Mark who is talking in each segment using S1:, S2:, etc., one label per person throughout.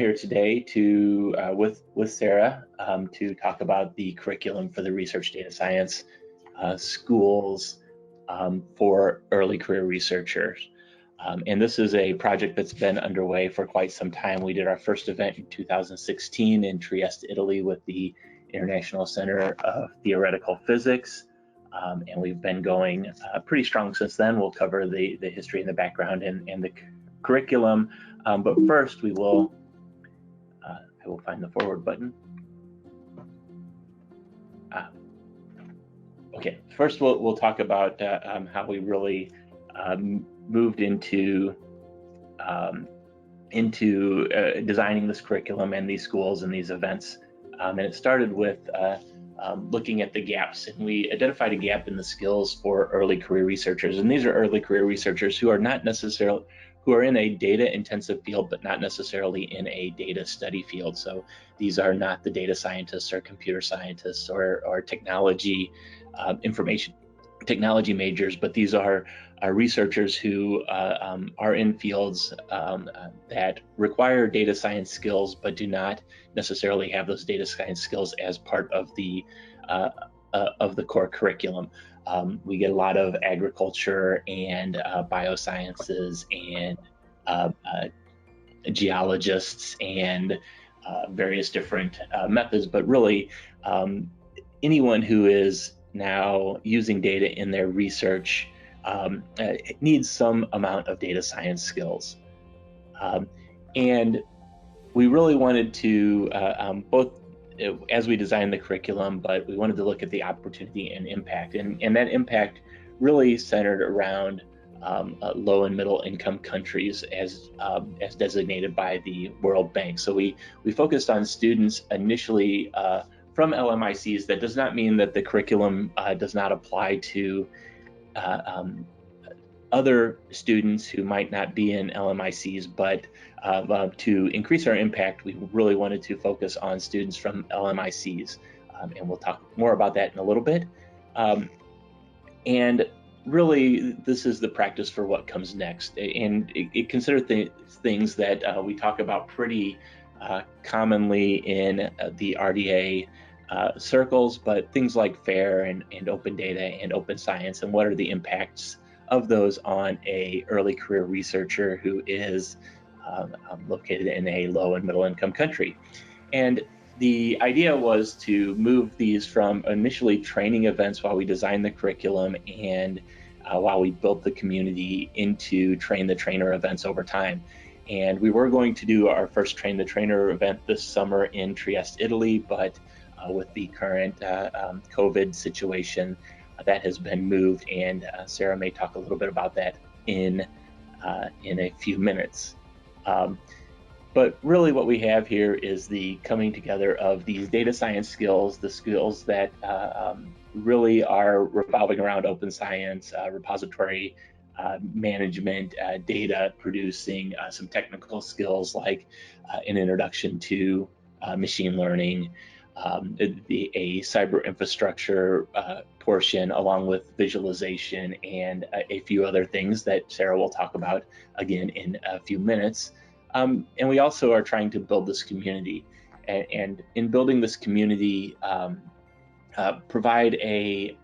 S1: here today to with Sarah to talk about the curriculum for the research data science schools for early career researchers. And this is a project that's been underway for quite some time. We did our first event in 2016 in Trieste, Italy with the International Center of Theoretical Physics. And we've been going pretty strong since then. We'll cover the history and the background and the curriculum. But first I will find the forward button. Okay, first we'll talk about how we really moved into designing this curriculum and these schools and these events. And it started with looking at the gaps, and we identified a gap in the skills for early career researchers. And these are early career researchers who are in a data intensive field, but not necessarily in a data study field. So these are not the data scientists or computer scientists or technology information technology majors, but these are researchers who are in fields that require data science skills, but do not necessarily have those data science skills as part of the core curriculum. We get a lot of agriculture and biosciences and geologists and various different methods, but really anyone who is now using data in their research needs some amount of data science skills. And we really wanted to both as we designed the curriculum, but we wanted to look at the opportunity and impact, and that impact really centered around low and middle income countries as designated by the World Bank. So we focused on students initially from LMICs. That does not mean that the curriculum does not apply to other students who might not be in LMICs, but to increase our impact, we really wanted to focus on students from LMICs, and we'll talk more about that in a little bit. And really, this is the practice for what comes next, and it consider things that we talk about pretty commonly in the RDA circles, but things like FAIR and open data and open science, and what are the impacts of those on a early career researcher who is located in a low and middle income country. And the idea was to move these from initially training events while we designed the curriculum and while we built the community into train the trainer events over time. And we were going to do our first train the trainer event this summer in Trieste, Italy, but with the current COVID situation, that has been moved, and Sarah may talk a little bit about that in a few minutes. But really what we have here is the coming together of these data science skills, the skills that really are revolving around open science, repository management, data producing, some technical skills like an introduction to machine learning, a cyber infrastructure portion, along with visualization and a few other things that Sarah will talk about again in a few minutes. And we also are trying to build this community, and in building this community, provide a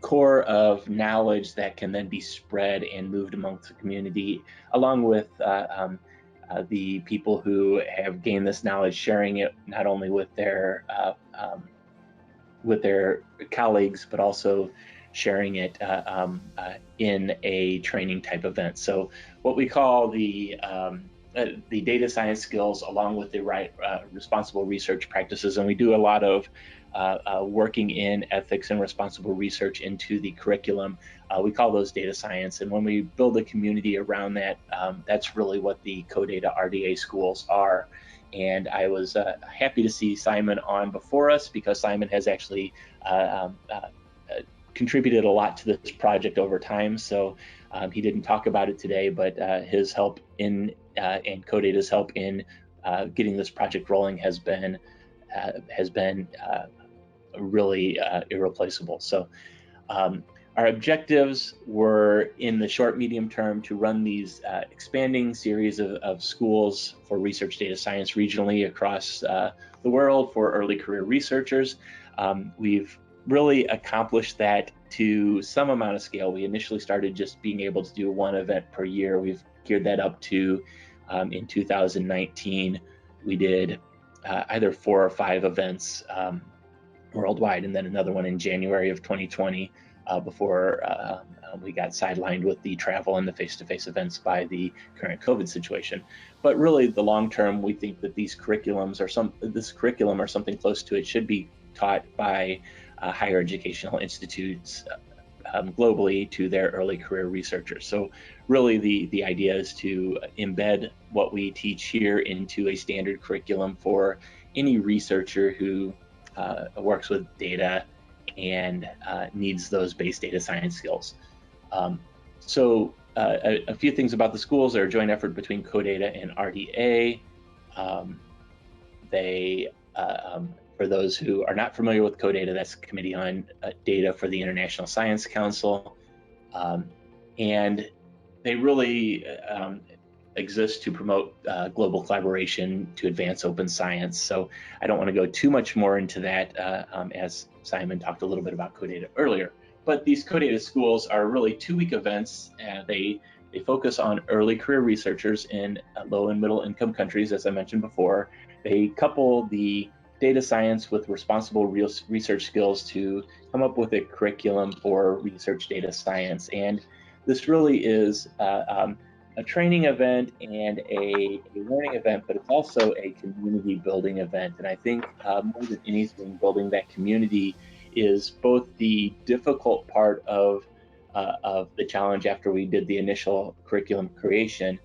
S1: core of knowledge that can then be spread and moved amongst the community, along with the people who have gained this knowledge, sharing it not only with their colleagues, but also sharing it in a training type event. So what we call the data science skills, along with the responsible research practices, and we do a lot of working in ethics and responsible research into the curriculum. We call those data science, and when we build a community around that, that's really what the CoData RDA schools are. And I was happy to see Simon on before us, because Simon has actually contributed a lot to this project over time. So he didn't talk about it today, but his help in and CoData's help in getting this project rolling has been really irreplaceable. So Our objectives were in the short, medium term to run these expanding series of schools for research data science regionally across the world for early career researchers. We've really accomplished that to some amount of scale. We initially started just being able to do one event per year. We've geared that up to, in 2019, we did either 4 or 5 events worldwide, and then another one in January of 2020 before we got sidelined with the travel and the face-to-face events by the current COVID situation. But really, the long term, we think that these curriculums this curriculum or something close to it should be taught by higher educational institutes globally to their early career researchers. So really the idea is to embed what we teach here into a standard curriculum for any researcher who works with data and needs those base data science skills. So a few things about the schools. They're a joint effort between CODATA and RDA. For those who are not familiar with CODATA, that's the Committee on Data for the International Science Council. And they really exist to promote global collaboration to advance open science. So I don't want to go too much more into that, as Simon talked a little bit about CODATA earlier. But these CODATA schools are really 2-week events. They focus on early career researchers in low and middle income countries, as I mentioned before. They couple the data science with responsible research skills to come up with a curriculum for research data science. And this really is a training event and a learning event, but it's also a community building event. And I think more than anything, building that community is both the difficult part of the challenge after we did the initial curriculum creation,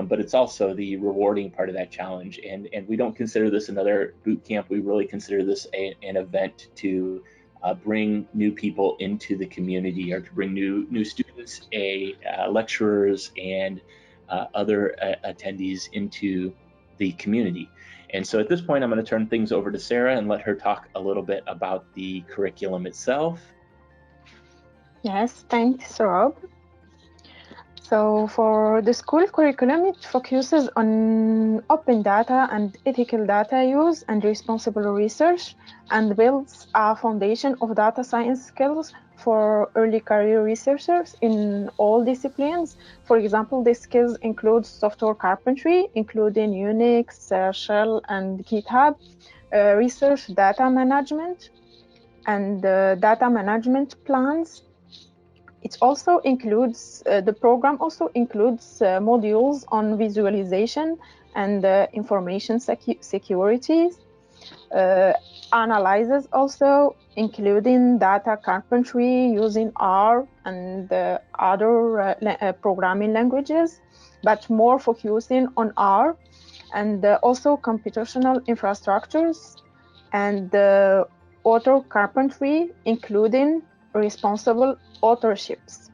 S1: but it's also the rewarding part of that challenge. And we don't consider this another boot camp. We really consider this an event to bring new people into the community, or to bring new students, lecturers, and other attendees into the community. And so at this point, I'm going to turn things over to Sarah and let her talk a little bit about the curriculum itself.
S2: Yes, thanks, Rob. So for the school curriculum, it focuses on open data and ethical data use and responsible research, and builds a foundation of data science skills for early career researchers in all disciplines. For example, these skills include software carpentry, including Unix, Shell, and GitHub, research data management, and data management plans. It also includes, the program also includes modules on visualization and information security, analyzes also, including data carpentry using R and other programming languages, but more focusing on R, and also computational infrastructures and author carpentry, including responsible authorships.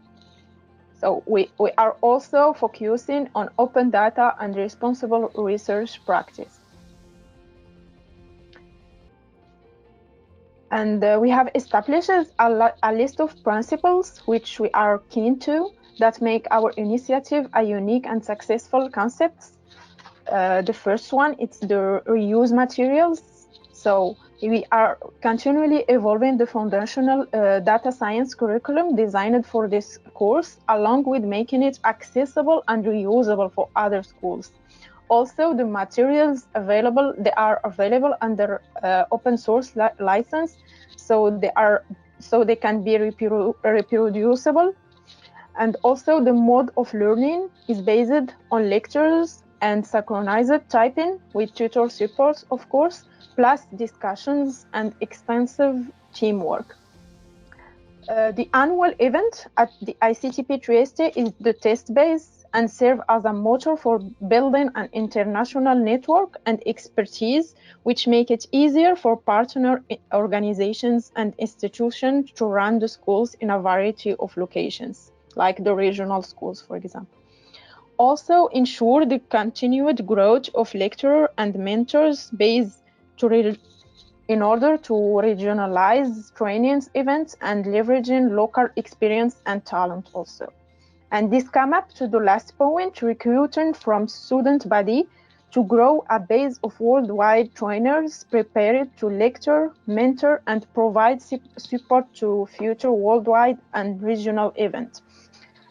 S2: So we are also focusing on open data and responsible research practice. And we have established a list of principles which we are keen to, that make our initiative a unique and successful concept. The first one, it's the reuse materials. So we are continually evolving the foundational data science curriculum designed for this course, along with making it accessible and reusable for other schools. Also, the materials available, they are available under open source license, so they can be reproducible. And also, the mode of learning is based on lectures and synchronized typing with tutor support, of course, plus discussions and extensive teamwork. The annual event at the ICTP Trieste is the test base and serve as a motor for building an international network and expertise, which make it easier for partner organizations and institutions to run the schools in a variety of locations, like the regional schools, for example. Also ensure the continued growth of lecturers and mentors based to in order to regionalize trainings events and leveraging local experience and talent also. And this come up to the last point, recruiting from student body to grow a base of worldwide trainers prepared to lecture, mentor, and provide support to future worldwide and regional events.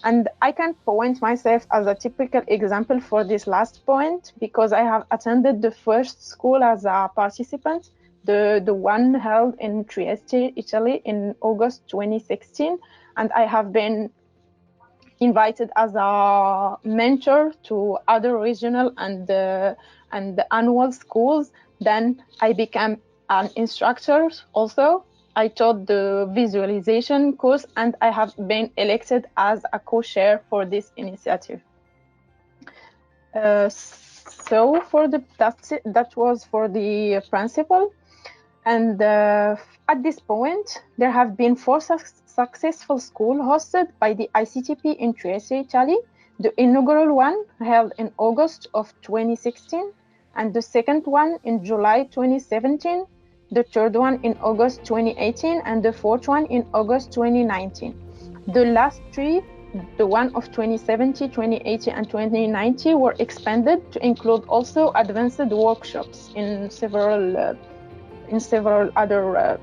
S2: And I can point myself as a typical example for this last point because I have attended the first school as a participant, the one held in Trieste, Italy in August 2016. And I have been invited as a mentor to other regional and annual schools. Then I became an instructor also. I taught the visualization course and I have been elected as a co-chair for this initiative. So for that was for the principal. And at this point, there have been 4 successful schools hosted by the ICTP in Trieste, Italy. The inaugural one held in August of 2016, and the second one in July 2017, the third one in August 2018, and the fourth one in August 2019. The last 3, the one of 2017, 2018, and 2019, were expanded to include also advanced workshops in several other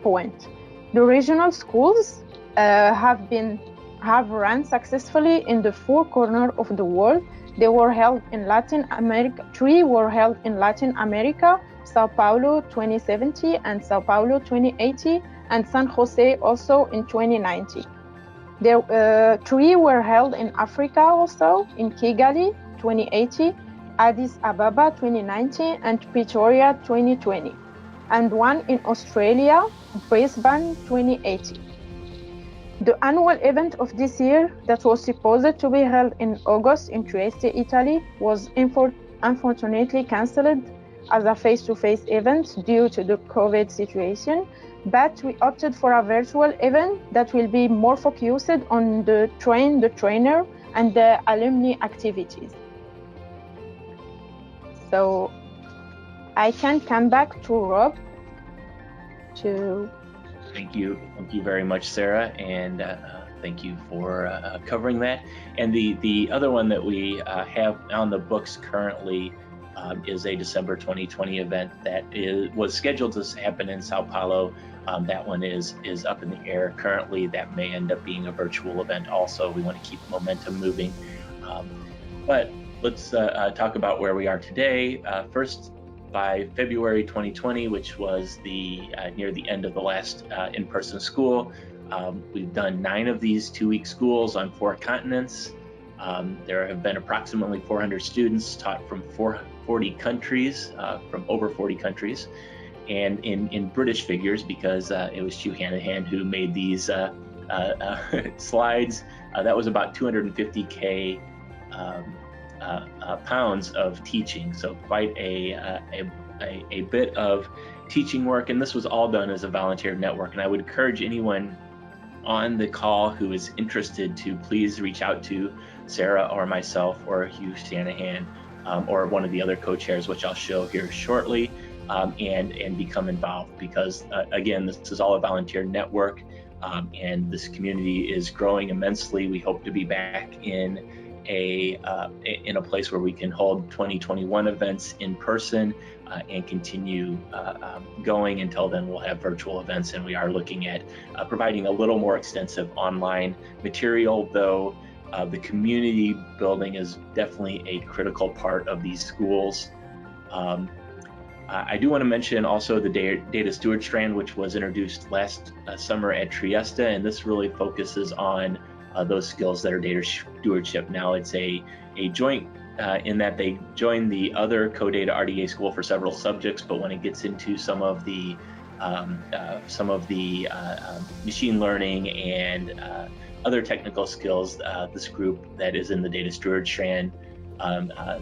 S2: points. The regional schools have run successfully in the 4 corners of the world. They were held in Latin America. 3 were held in Latin America: Sao Paulo 2070 and Sao Paulo 2080, and San Jose also in 2090. There 3 were held in Africa also, in Kigali 2080, Addis Ababa 2019, and Pretoria 2020, and 1 in Australia, Brisbane 2080. The annual event of this year that was supposed to be held in August in Trieste, Italy, was unfortunately cancelled as a face-to-face event due to the COVID situation, but we opted for a virtual event that will be more focused on the trainer, and the alumni activities. So I can come back to Rob to...
S1: Thank you very much, Sarah, and thank you for covering that. And the other one that we have on the books currently is a December 2020 event that was scheduled to happen in Sao Paulo. That one is up in the air currently. That may end up being a virtual event also. We want to keep momentum moving. But let's talk about where we are today. First, by February 2020, which was near the end of the last in-person school, we've done 9 of these 2-week schools on 4 continents. There have been approximately 400 students taught from 40 countries, from over 40 countries. And in British figures, because it was Hugh Hanahan who made these slides, that was about 250K pounds of teaching, so quite a bit of teaching work, and this was all done as a volunteer network. And I would encourage anyone on the call who is interested to please reach out to Sarah or myself or Hugh Shanahan or one of the other co-chairs, which I'll show here shortly, and become involved, because again, this is all a volunteer network, and this community is growing immensely. We hope to be back in a place where we can hold 2021 events in person and continue going. Until then, we'll have virtual events, and we are looking at providing a little more extensive online material, though the community building is definitely a critical part of these schools. I do want to mention also the Data Steward strand, which was introduced last summer at Trieste, and this really focuses on those skills that are data stewardship. Now it's a joint in that they join the other co-data RDA school for several subjects, but when it gets into some of the machine learning and other technical skills, this group that is in the Data Steward strand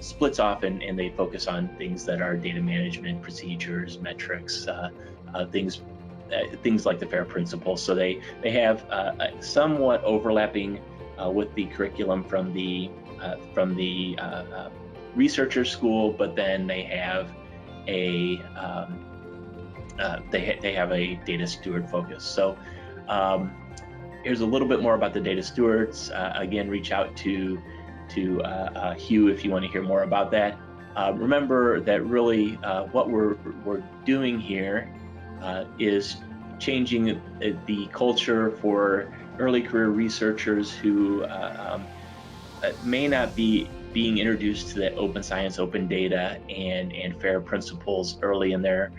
S1: splits off, and they focus on things that are data management, procedures, metrics, things like the FAIR principles. So they have somewhat overlapping with the curriculum from the researcher school, but then they have they have a data steward focus. So here's a little bit more about the data stewards. Again, reach out to Hugh if you want to hear more about that. Remember that really what we're doing here is changing the culture for early career researchers who may not be being introduced to that open science, open data, and FAIR principles early in their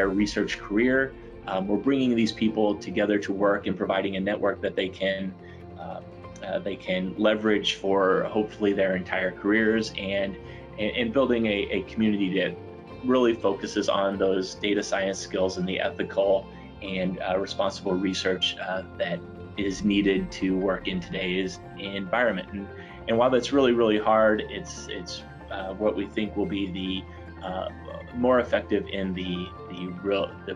S1: research career. We're bringing these people together to work and providing a network that they can leverage for hopefully their entire careers, and building a community that really focuses on those data science skills and the ethical and responsible research that is needed to work in today's environment. And while that's really, really hard, it's what we think will be the more effective in the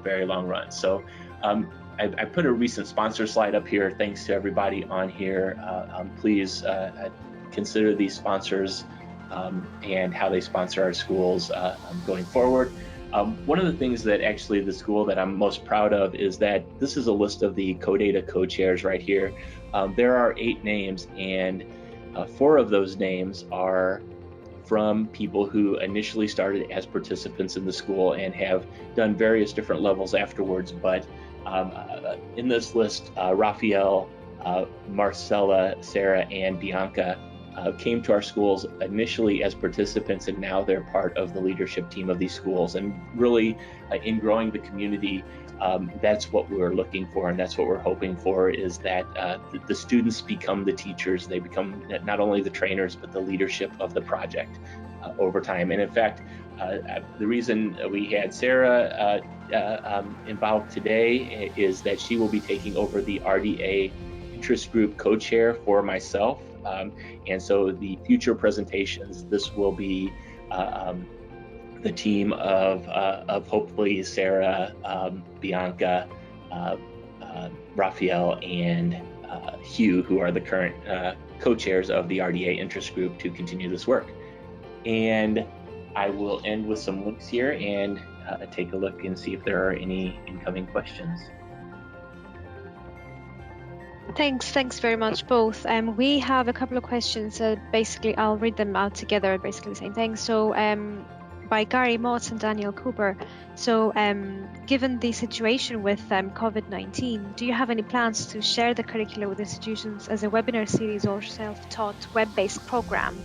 S1: very long run. So I put a recent sponsor slide up here. Thanks to everybody on here. Please consider these sponsors and how they sponsor our schools going forward. One of the things that actually the school that I'm most proud of is that this is a list of the CoData co-chairs right here. There are 8 names, and 4 of those names are from people who initially started as participants in the school and have done various different levels afterwards. But in this list, Raphael, Marcella, Sarah, and Bianca came to our schools initially as participants, and now they're part of the leadership team of these schools. And really, in growing the community, that's what we're looking for, and that's what we're hoping for, is that the students become the teachers. They become not only the trainers, but the leadership of the project over time. And in fact, the reason we had Sarah involved today is that she will be taking over the RDA interest group co-chair for myself. And so the future presentations, this will be the team of hopefully Sarah, Bianca, Raphael, and Hugh, who are the current co-chairs of the RDA interest group, to continue this work. And I will end with some links here and take a look and see if there are any incoming questions.
S3: Thanks very much, both. We have a couple of questions. Basically, I'll read them out together, basically the same thing. So by Gary Motts and Daniel Cooper. So given the situation with COVID-19, do you have any plans to share the curricula with institutions as a webinar series or self-taught web-based program?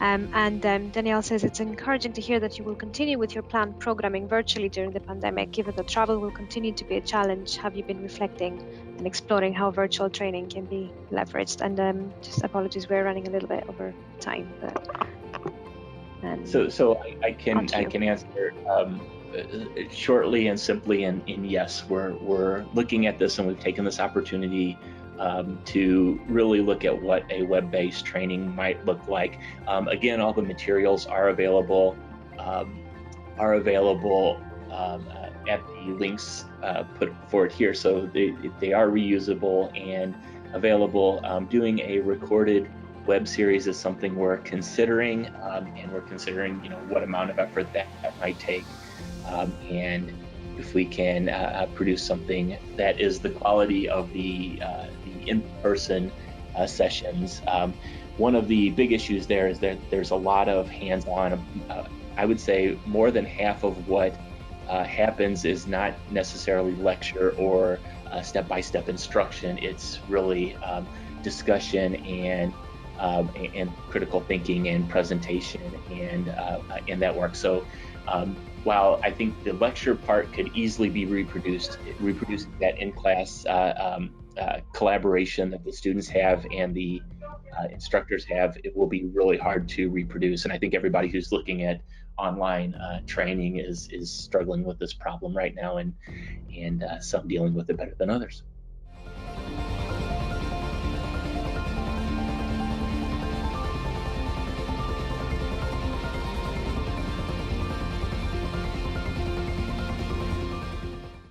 S3: And Danielle says it's encouraging to hear that you will continue with your planned programming virtually during the pandemic. Given that travel will continue to be a challenge, have you been reflecting and exploring how virtual training can be leveraged? And just apologies, we're running a little bit over time. But,
S1: so I can answer shortly and simply, and yes, we're looking at this, and we've taken this opportunity to really look at what a web-based training might look like. Again, all the materials are available at the links put forward here, so they are reusable and available. Doing a recorded web series is something we're considering, and we're considering, what amount of effort that might take, and if we can produce something that is the quality of the in-person sessions. One of the big issues there is that there's a lot of hands-on. I would say more than half of what happens is not necessarily lecture or step-by-step instruction. It's really discussion and critical thinking and presentation and that work. So while I think the lecture part could easily be reproducing that in-class collaboration that the students have and the instructors have, it will be really hard to reproduce. And I think everybody who's looking at online training is struggling with this problem right now, and some dealing with it better than others.